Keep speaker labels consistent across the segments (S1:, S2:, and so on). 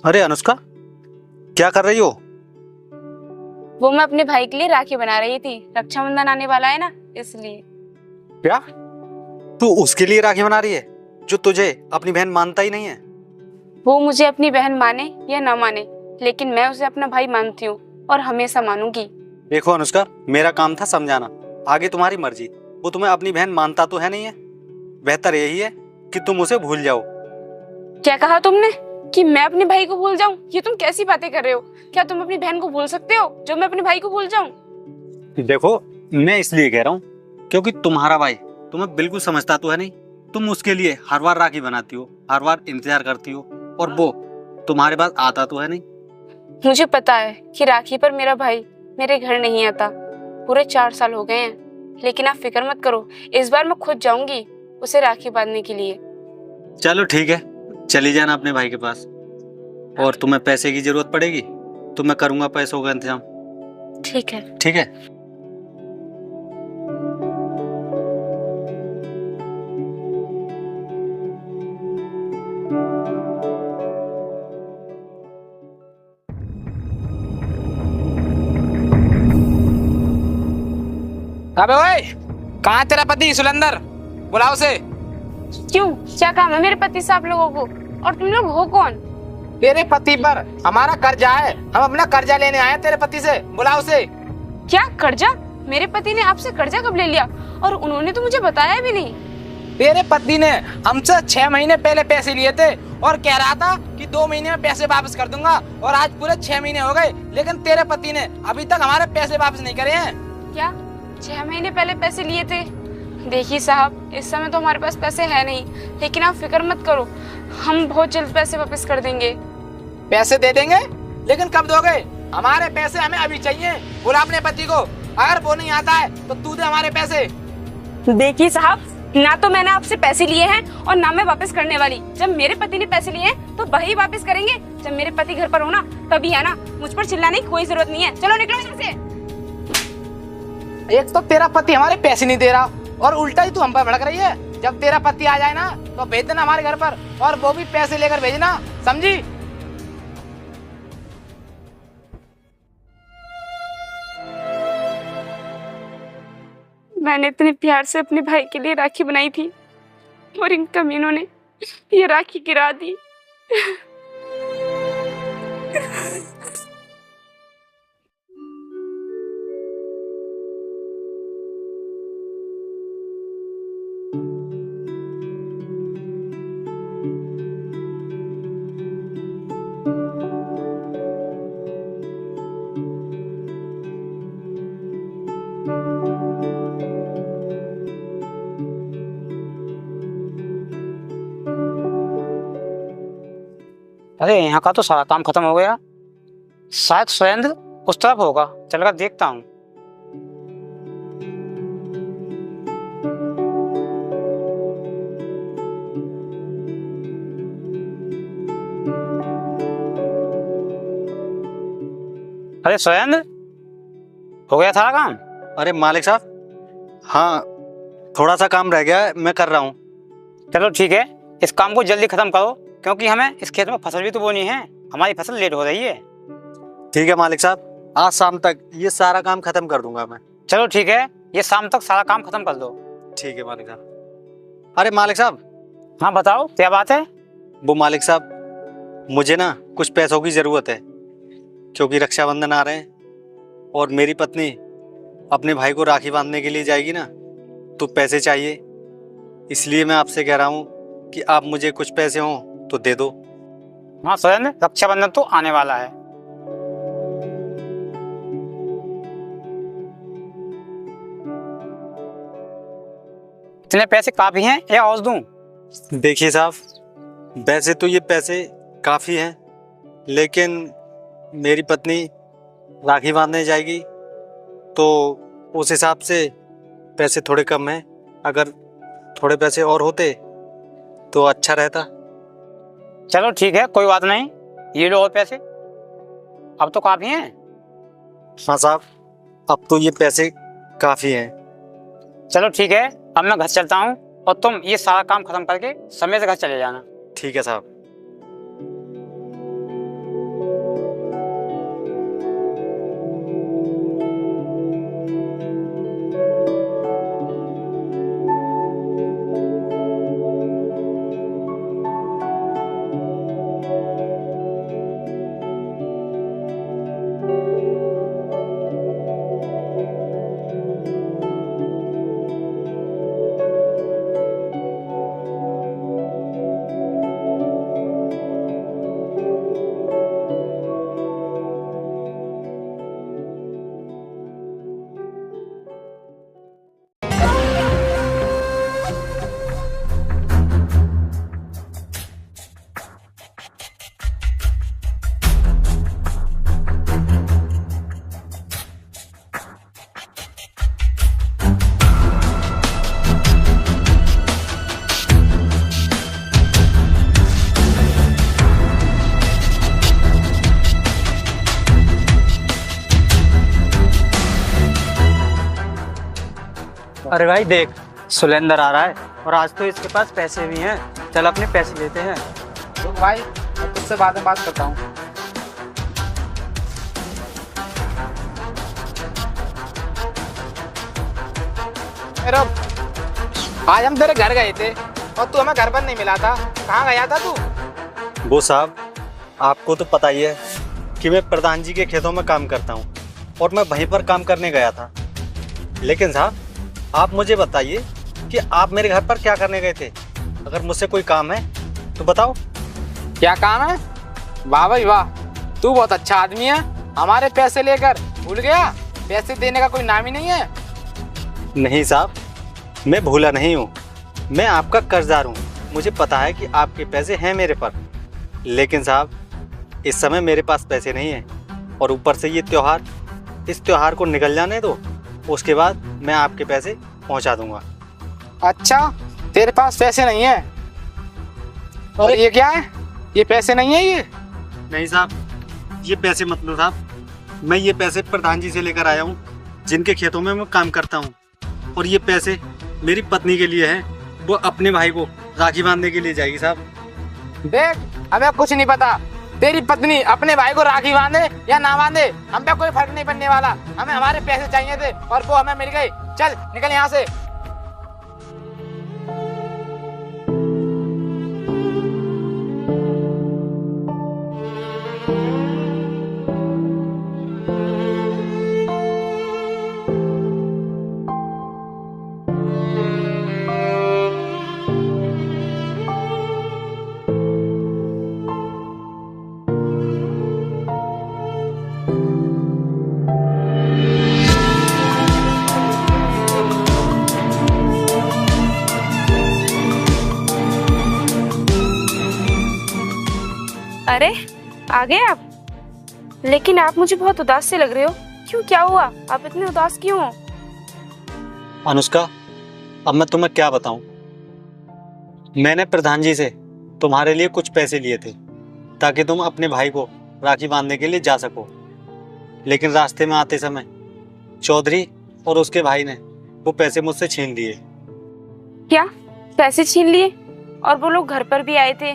S1: अरे अनुष्का, क्या कर रही हो?
S2: वो मैं अपने भाई के लिए राखी बना रही थी। रक्षाबंधन आने वाला है ना, इसलिए।
S1: क्या? तू उसके लिए राखी बना रही है जो तुझे अपनी बहन मानता ही नहीं है?
S2: वो मुझे अपनी बहन माने या ना माने, लेकिन मैं उसे अपना भाई मानती हूँ और हमेशा मानूंगी।
S1: देखो अनुष्का, मेरा काम था समझाना, आगे तुम्हारी मर्जी। वो तुम्हें अपनी बहन मानता तो है नहीं है। बेहतर यही है कि तुम उसे भूल जाओ।
S2: क्या कहा तुमने कि मैं अपने भाई को भूल जाऊं? ये तुम कैसी बातें कर रहे हो? क्या तुम अपनी बहन को भूल सकते हो जो मैं अपने भाई को भूल जाऊं?
S1: देखो, मैं इसलिए कह रहा हूँ क्योंकि तुम्हारा भाई तुम्हें बिल्कुल समझता तो है नहीं। तुम उसके लिए हर बार राखी बनाती हो, हर बार इंतजार करती हो, और वो तुम्हारे पास आता तो है नहीं।
S2: मुझे पता है कि राखी पर मेरा भाई मेरे घर नहीं आता। पूरे 4 साल हो गए हैं, लेकिन आप फिक्र मत करो, इस बार मैं खुद जाऊंगी उसे राखी बांधने के लिए।
S1: चलो ठीक है, चली जाना अपने भाई के पास। और तुम्हें पैसे की जरूरत पड़ेगी तो मैं करूंगा पैसों का इंतजाम।
S2: ठीक है।
S1: ठीक है।
S3: अबे ओए, कहाँ है तेरा पति सुलंदर? बुलाओ उसे।
S2: क्यों, क्या काम है मेरे पति से आप लोगों को? और तुम लोग हो कौन?
S3: तेरे पति पर हमारा कर्जा है, हम अपना कर्जा लेने आए हैं तेरे पति से। बुलाओ उसे।
S2: क्या कर्जा? मेरे पति ने आपसे कर्जा कब ले लिया? और उन्होंने तो मुझे बताया भी नहीं।
S3: तेरे पति ने हमसे 6 महीने पहले पैसे लिए थे और कह रहा था कि 2 महीने में पैसे वापस कर दूंगा, और आज पूरे 6 महीने हो गए, लेकिन तेरे पति ने अभी तक हमारे पैसे वापस नहीं करे हैं।
S2: क्या 6 महीने पहले पैसे लिए थे? देखिए साहब, इस समय तो हमारे पास पैसे है नहीं, लेकिन आप फिक्र मत करो, हम बहुत जल्द पैसे वापस कर देंगे।
S3: पैसे दे देंगे, लेकिन कब दोगे? हमारे पैसे हमें अभी चाहिए। बुला अपने पति को, अगर वो नहीं आता है तो तू दे हमारे पैसे।
S2: देखिए साहब, ना तो मैंने आपसे पैसे लिए हैं और ना मैं वापस करने वाली। जब मेरे पति ने पैसे लिए हैं तो वही वापस करेंगे। जब मेरे पति घर पर हो ना, तभी है ना। मुझ पर चिल्लाने की कोई जरूरत नहीं है। चलो निकलो यहाँ से।
S3: एक तो तेरा पति हमारे पैसे नहीं दे रहा, और उल्टा ही तू हम पर भड़क रही है। जब तेरा पति आ जाए ना तो भेज देना हमारे घर पर, और वो भी पैसे लेकर भेजना, समझी?
S2: मैंने इतने प्यार से अपने भाई के लिए राखी बनाई थी और इन कमीनों ने ये राखी गिरा दी।
S4: अरे यहाँ का तो सारा काम खत्म हो गया। शायद सुरेंद्र उस तरफ होगा, चलकर देखता हूँ। अरे सुरेंद्र, हो गया सारा काम?
S1: अरे मालिक साहब, हाँ, थोड़ा सा काम रह गया है, मैं कर रहा हूँ।
S4: चलो ठीक है, इस काम को जल्दी खत्म करो, क्योंकि हमें इस खेत में फसल भी तो बोनी है। हमारी फसल लेट हो रही है।
S1: ठीक है मालिक साहब, आज शाम तक ये सारा काम खत्म कर दूंगा मैं।
S4: चलो ठीक है, ये शाम तक सारा काम खत्म कर दो।
S1: ठीक है मालिक साहब। अरे मालिक साहब।
S4: हाँ बताओ, क्या बात है?
S1: वो मालिक साहब, मुझे ना कुछ पैसों की ज़रूरत है, क्योंकि रक्षाबंधन आ रहे हैं और मेरी पत्नी अपने भाई को राखी बांधने के लिए जाएगी ना, तो पैसे चाहिए। इसलिए मैं आपसे कह रहा हूँ कि आप मुझे कुछ पैसे हों तो दे दो।
S4: हाँ सुरेंद्र, रक्षाबंधन तो आने वाला है। इतने पैसे काफी हैं या और दूं?
S1: देखिए साहब, वैसे तो ये पैसे काफ़ी हैं, लेकिन मेरी पत्नी राखी बांधने जाएगी तो उस हिसाब से पैसे थोड़े कम हैं। अगर थोड़े पैसे और होते तो अच्छा रहता।
S4: चलो ठीक है, कोई बात नहीं, ये लो और पैसे, अब तो काफी हैं।
S1: हाँ साहब, अब तो ये पैसे काफ़ी हैं।
S4: चलो ठीक है, अब मैं घर चलता हूँ और तुम ये सारा काम खत्म करके समय से घर चले जाना।
S1: ठीक है साहब। अरे भाई देख, सुलेंदर आ रहा है और आज तो इसके पास पैसे भी हैं। चल अपने पैसे लेते हैं।
S3: तो भाई मैं तुझसे बाद में बात करता हूँ। आज हम तेरे घर गए थे और तू हमें घर पर नहीं मिला था। कहाँ गया था तू?
S1: वो साहब, आपको तो पता ही है कि मैं प्रधान जी के खेतों में काम करता हूँ और मैं वहीं पर काम करने गया था। लेकिन साहब, आप मुझे बताइए कि आप मेरे घर पर क्या करने गए थे? अगर मुझसे कोई काम है तो बताओ।
S3: क्या काम है? वाह भाई वाह, तू बहुत अच्छा आदमी है। हमारे पैसे लेकर भूल गया? पैसे देने का कोई नाम ही नहीं है।
S1: नहीं साहब, मैं भूला नहीं हूँ। मैं आपका कर्जदार हूँ। मुझे पता है कि आपके पैसे हैं मेरे पर। लेकिन साहब, इस समय मेरे पास पैसे नहीं हैं और ऊपर से ये त्यौहार, इस त्यौहार को निकल जाने दो, उसके बाद मैं आपके पैसे पहुँचा दूँगा।
S3: अच्छा, तेरे पास पैसे नहीं है? और ये क्या है? ये पैसे नहीं है ये?
S1: नहीं साहब, ये पैसे मत लो साहब। मैं ये पैसे प्रधान जी से लेकर आया हूँ, जिनके खेतों में मैं काम करता हूँ। और ये पैसे मेरी पत्नी के लिए हैं। वो अपने भाई को राखी बांधने के लिए जाएगी साहब।
S3: देख, हमें कुछ नहीं पता। तेरी पत्नी अपने भाई को राखी बांधे या ना बांधे, हम पे कोई फर्क नहीं पड़ने वाला। हमें हमारे पैसे चाहिए थे और वो हमें मिल गए। चल निकल यहाँ से।
S2: अरे आ गए आप। लेकिन आप मुझे बहुत उदास से लग रहे हो। क्यों, क्या हुआ? आप इतने उदास क्यों हो?
S1: अनुष्का, अब मैं तुम्हें क्या बताऊं। मैंने प्रधान जी से तुम्हारे लिए कुछ पैसे लिए थे ताकि तुम अपने भाई को राखी बांधने के लिए जा सको। लेकिन रास्ते में आते समय चौधरी और उसके भाई ने वो पैसे मुझसे छीन लिए।
S2: क्या पैसे छीन लिए? और वो लोग घर पर भी आए थे,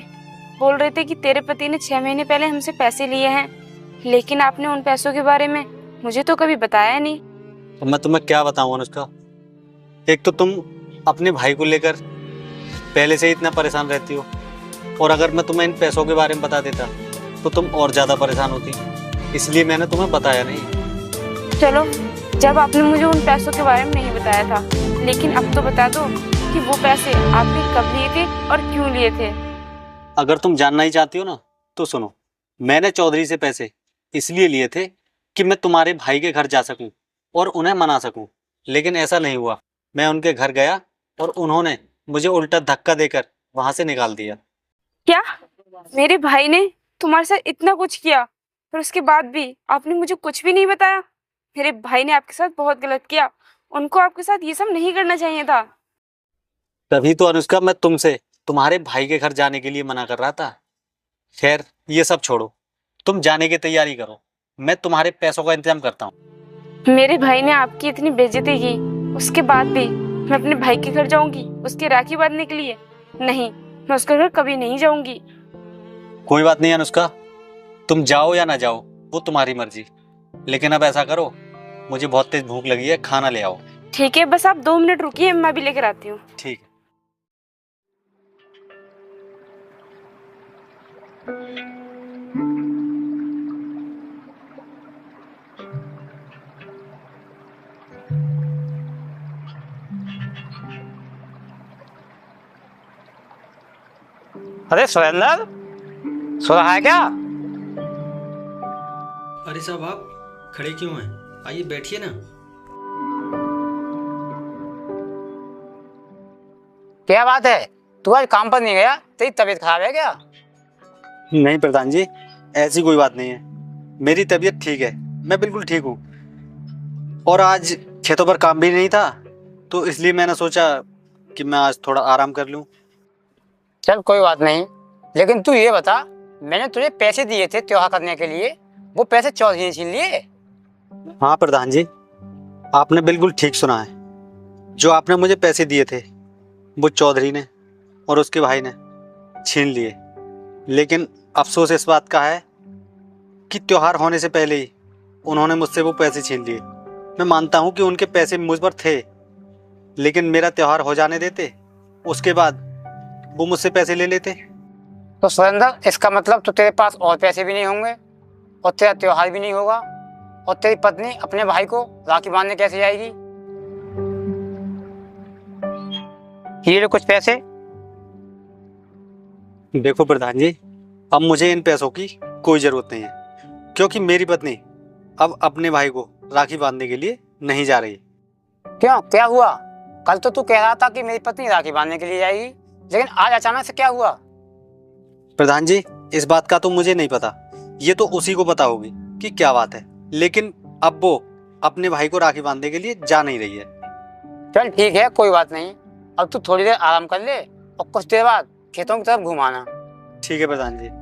S2: बोल रहे थे कि तेरे पति ने 6 महीने पहले हमसे पैसे लिए हैं। लेकिन आपने उन पैसों के बारे में मुझे तो कभी बताया नहीं।
S1: तो मैं तुम्हें क्या बताऊं अनुष्का। एक तो तुम अपने भाई को लेकर पहले से ही इतना परेशान रहती हो, और अगर मैं तुम्हें इन पैसों के बारे में बता देता तो तुम और ज्यादा परेशान होती। इसलिए मैंने तुम्हें बताया नहीं।
S2: चलो, जब आपने मुझे उन पैसों के बारे में नहीं बताया था, लेकिन अब तो बता दो कि वो पैसे आपने कब लिए थे और क्यों लिए थे।
S1: अगर तुम जानना ही चाहती हो ना तो सुनो। मैंने चौधरी से पैसे इसलिए लिए थे कि मैं तुम्हारे भाई के घर जा सकूं और उन्हें मना सकूं। लेकिन ऐसा नहीं हुआ। मैं उनके घर गया और उन्होंने मुझे उल्टा धक्का देकर वहां से निकाल दिया।
S2: क्या मेरे भाई ने तुम्हारे साथ इतना कुछ किया, फिर उसके बाद भी आपने मुझे कुछ भी नहीं बताया? मेरे भाई ने आपके साथ बहुत गलत किया। उनको आपके साथ ये सब नहीं करना चाहिए था।
S1: तभी तो अनुष्का, मैं तुमसे तुम्हारे भाई के घर जाने के लिए मना कर रहा था। खैर, ये सब छोड़ो, तुम जाने की तैयारी करो। मैं तुम्हारे पैसों का इंतजाम करता हूँ।
S2: मेरे भाई ने आपकी इतनी बेइज्जती की, उसके बाद भी मैं अपने भाई के घर जाऊंगी उसके राखी बांधने के लिए? नहीं, मैं उसके घर कभी नहीं जाऊंगी।
S1: कोई बात नहीं अनुष्का, तुम जाओ या ना जाओ वो तुम्हारी मर्जी। लेकिन अब ऐसा करो, मुझे बहुत तेज भूख लगी है, खाना ले आओ।
S2: ठीक है, बस आप 2 मिनट रुकिए, मैं भी लेकर आती हूँ।
S1: ठीक है।
S4: अरे सुरेंद्र, सो रहा है क्या?
S1: अरे साहब, आप खड़े क्यों हैं? आइए बैठिए ना।
S4: क्या बात है, तू आज काम पर नहीं गया? तेरी तबीयत खराब है क्या?
S1: नहीं प्रधान जी, ऐसी कोई बात नहीं है। मेरी तबीयत ठीक है, मैं बिल्कुल ठीक हूँ। और आज खेतों पर काम भी नहीं था, तो इसलिए मैंने सोचा कि मैं आज थोड़ा आराम कर लूँ।
S4: चल कोई बात नहीं, लेकिन तू ये बता, मैंने तुझे पैसे दिए थे त्योहार करने के लिए, वो पैसे चौधरी ने छीन लिए?
S1: हाँ प्रधान जी, आपने बिल्कुल ठीक सुना है। जो आपने मुझे पैसे दिए थे वो चौधरी ने और उसके भाई ने छीन लिए। लेकिन अफसोस इस बात का है कि त्योहार होने से पहले ही उन्होंने मुझसे वो पैसे छीन लिए। मैं मानता हूँ कि उनके पैसे मुझ पर थे, लेकिन मेरा त्योहार हो जाने देते, उसके बाद वो मुझसे पैसे ले लेते।
S4: तो सुरेंद्र, इसका मतलब तो तेरे पास और पैसे भी नहीं होंगे और तेरा त्योहार भी नहीं होगा, और तेरी पत्नी अपने भाई को राखी बांधने कैसे जाएगी? ये लो कुछ पैसे।
S1: देखो प्रधान जी, अब मुझे इन पैसों की कोई ज़रूरत नहीं है, क्योंकि मेरी पत्नी अब अपने भाई को राखी बांधने के लिए नहीं जा रही।
S4: क्यों, क्या हुआ? कल तो तू कह रहा था कि मेरी पत्नी राखी बांधने के लिए जाएगी, लेकिन आज अचानक से क्या हुआ?
S1: प्रधान जी, इस बात का तो मुझे नहीं पता, ये तो उसी को पता होगी कि क्या बात है, लेकिन अब वो अपने भाई को राखी बांधने के लिए जा नहीं रही है।
S4: चल ठीक है, कोई बात नहीं। अब तू थोड़ी देर आराम कर ले और कुछ देर बाद खेतों की तरफ घुमाना।
S1: ठीक है प्रधान जी।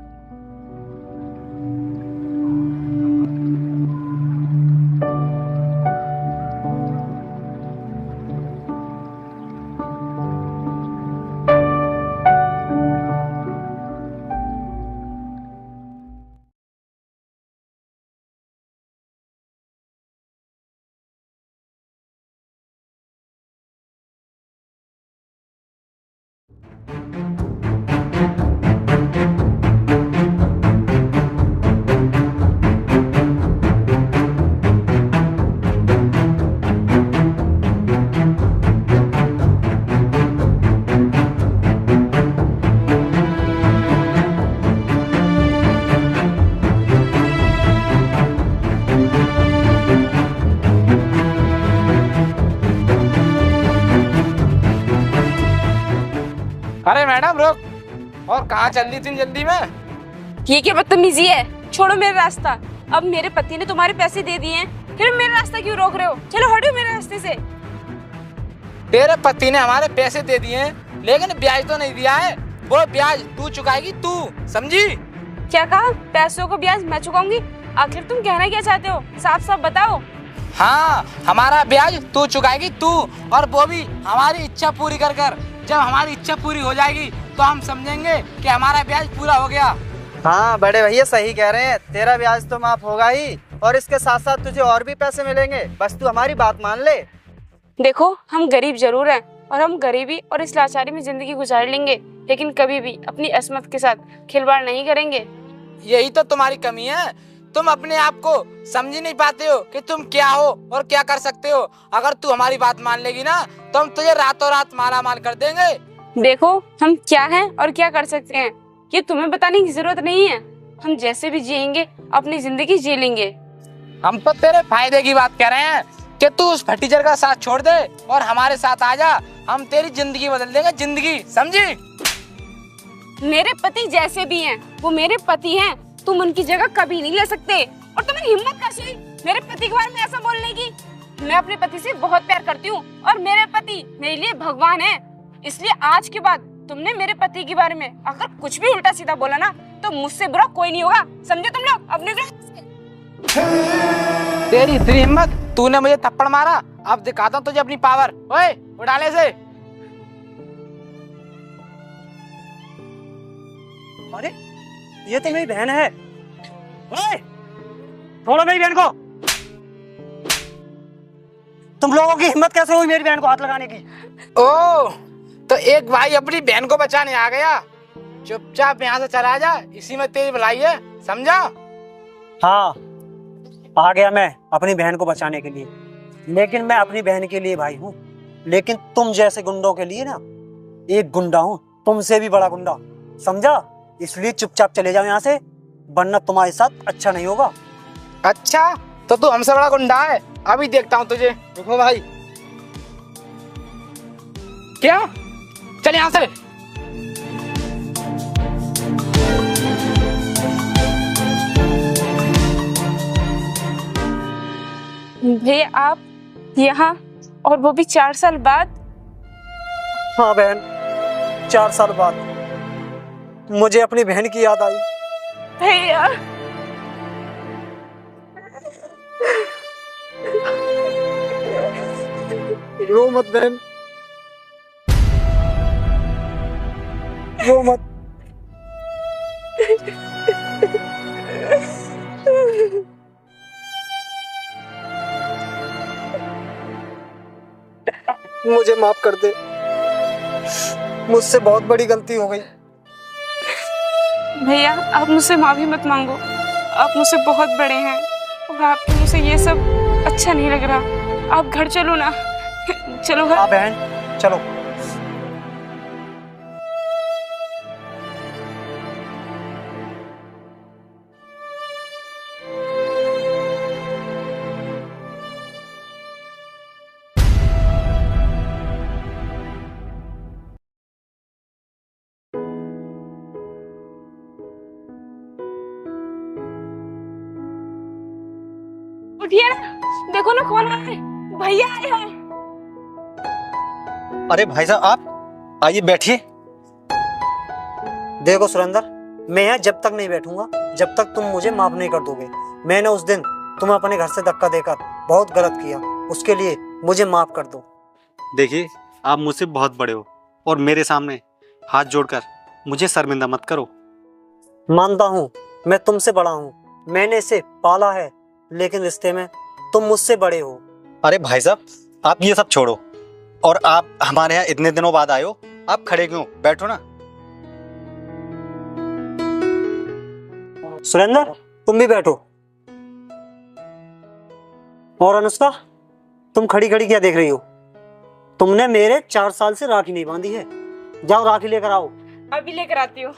S3: अरे मैडम रुक, और कहाँ चल रही थी जल्दी में?
S2: ये क्या बदतमीजी है? छोड़ो मेरा रास्ता। अब मेरे पति ने तुम्हारे पैसे दे दिए हैं, फिर मेरा रास्ता क्यों रोक रहे हो? चलो हटो मेरे रास्ते से।
S3: तेरे पति ने हमारे पैसे दे दिए हैं, लेकिन ब्याज तो नहीं दिया है। वो ब्याज तू चुकाएगी, तू समझी?
S2: क्या कहा? पैसों को ब्याज मैं चुकाऊंगी? आखिर तुम कहना क्या चाहते हो? साफ साफ बताओ।
S3: हाँ, हमारा ब्याज तू चुकाएगी, तू, और वो भी हमारी इच्छा पूरी कर कर। जब हमारी इच्छा पूरी हो जाएगी तो हम समझेंगे कि हमारा ब्याज पूरा हो गया।
S5: हाँ बड़े भैया सही कह रहे हैं, तेरा ब्याज तो माफ होगा ही, और इसके साथ साथ तुझे और भी पैसे मिलेंगे, बस तू हमारी बात मान ले।
S2: देखो, हम गरीब जरूर हैं और हम गरीबी और इस लाचारी में जिंदगी गुजार लेंगे, लेकिन कभी भी अपनी असमत के साथ खिलवाड़ नहीं करेंगे।
S3: यही तो तुम्हारी कमी है, तुम अपने आप को समझ ही नहीं पाते हो कि तुम क्या हो और क्या कर सकते हो। अगर तू हमारी बात मान लेगी ना तो हम तुझे रातों रात माला माल कर देंगे।
S2: देखो, हम क्या हैं और क्या कर सकते हैं ये तुम्हें बताने की जरूरत नहीं है। हम जैसे भी जिएंगे अपनी जिंदगी जी लेंगे।
S3: हम तो तेरे फायदे की बात कर रहे हैं कि तू उस फटीचर का साथ छोड़ दे और हमारे साथ आ जा। हम तेरी जिंदगी बदल देंगे, जिंदगी, समझी?
S2: मेरे पति जैसे भी हैं वो मेरे पति हैं, तुम उनकी जगह कभी नहीं ले सकते। और तुम्हारी हिम्मत कैसे हुई मेरे पति के बारे में ऐसा बोलने की? मैं अपने पति से बहुत प्यार करती हूँ और मेरे पति मेरे लिए भगवान है। इसलिए आज के बाद तुमने मेरे पति के बारे में अगर कुछ भी उल्टा सीधा बोला ना तो मुझसे बुरा कोई नहीं होगा, समझे तुम लोग? अपने
S3: तेरी इतनी हिम्मत, तूने मुझे थप्पड़ मारा, अब दिखाता हूँ तुझे अपनी पावर। ओए उड़ाले से।
S5: अरे ये तो मेरी बहन है।
S4: ओए, छोड़ो मेरी बहन को।
S5: तुम लोगों की हिम्मत कैसे हुई मेरी बहन को हाथ लगाने की?
S3: ओ, तो एक भाई अपनी बहन को बचाने आ गया। चुपचाप यहाँ से चला जा, इसी में तेरी भलाई है, समझा?
S5: हाँ आ गया मैं अपनी बहन को बचाने के लिए, लेकिन मैं अपनी बहन के लिए भाई हूँ, लेकिन तुम जैसे गुंडों के लिए ना एक गुंडा हूँ, तुमसे भी बड़ा गुंडा, समझा? इसलिए चुपचाप चले जाओ यहाँ से, वरना तुम्हारे साथ अच्छा नहीं होगा।
S3: अच्छा, तो तू हमसे बड़ा गुंडा है, अभी देखता हूँ तुझे।
S5: रुको भाई।
S3: क्या? चल यहाँ से।
S2: भैया आप यहाँ, और वो भी 4 साल बाद?
S5: हाँ बहन, 4 साल बाद मुझे अपनी बहन की याद आई।
S2: भैया
S5: रो मत बहन, रो मत। मुझे माफ कर दे, मुझसे बहुत बड़ी गलती हो गई।
S2: भैया आप मुझसे माफी मत मांगो, आप मुझसे बहुत बड़े हैं और आपके मुँह से ये सब अच्छा नहीं लग रहा। आप घर चलो ना, चलो घर।
S5: हाँ बहन चलो।
S2: उठिए ना, देखो ना कौन आए, भैया आए हैं।
S1: अरे भाई साहब आप आइए बैठिए।
S5: देखो सुरेंद्र, मैं यहाँ जब तक नहीं बैठूंगा जब तक तुम मुझे माफ नहीं कर दोगे। मैंने उस दिन तुम्हें अपने घर से धक्का देकर बहुत गलत किया, उसके लिए मुझे माफ कर दो।
S1: देखिए आप मुझसे बहुत बड़े हो और मेरे सामने हाथ जोड़कर मुझे शर्मिंदा मत करो।
S5: मानता हूँ मैं तुमसे बड़ा हूँ, मैंने इसे पाला है, लेकिन रिश्ते में तुम मुझसे बड़े हो।
S1: अरे भाई साहब आप ये सब छोड़ो और आप हमारे यहाँ इतने दिनों बाद आए हो, आप खड़े क्यों, बैठो ना।
S5: सुरेंद्र तुम भी बैठो। और अनुष्का तुम खड़ी खड़ी क्या देख रही हो? तुमने मेरे 4 साल से राखी नहीं बांधी है, जाओ राखी लेकर आओ।
S2: अभी लेकर आती हूँ।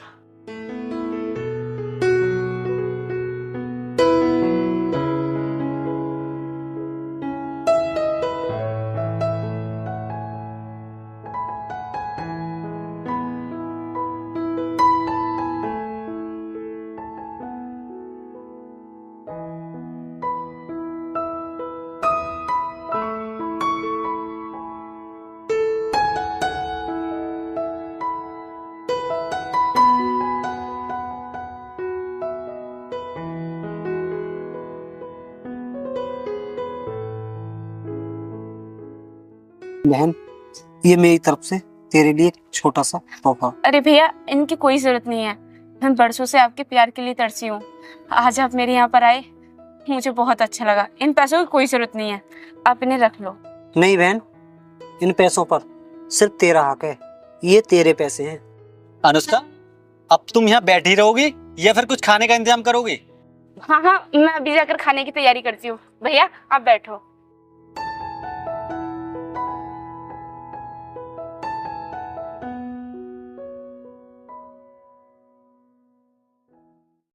S5: बहन ये मेरी तरफ से तेरे लिए एक छोटा सा तोहफा।
S2: अरे भैया इनकी कोई जरूरत नहीं है, मैं बरसों से आपके प्यार के लिए तरसी हूँ। आज आप मेरे यहाँ पर आए, मुझे बहुत अच्छा लगा। इन पैसों की कोई जरूरत नहीं है, आप इन्हें रख लो।
S5: नहीं बहन, इन पैसों पर सिर्फ तेरा हक है, ये तेरे पैसे हैं।
S1: अनुष्का अब तुम यहाँ बैठी रहोगी या फिर कुछ खाने का इंतजाम करोगी?
S2: हाँ हाँ, मैं अभी जाकर खाने की तैयारी करती हूँ। भैया आप बैठो।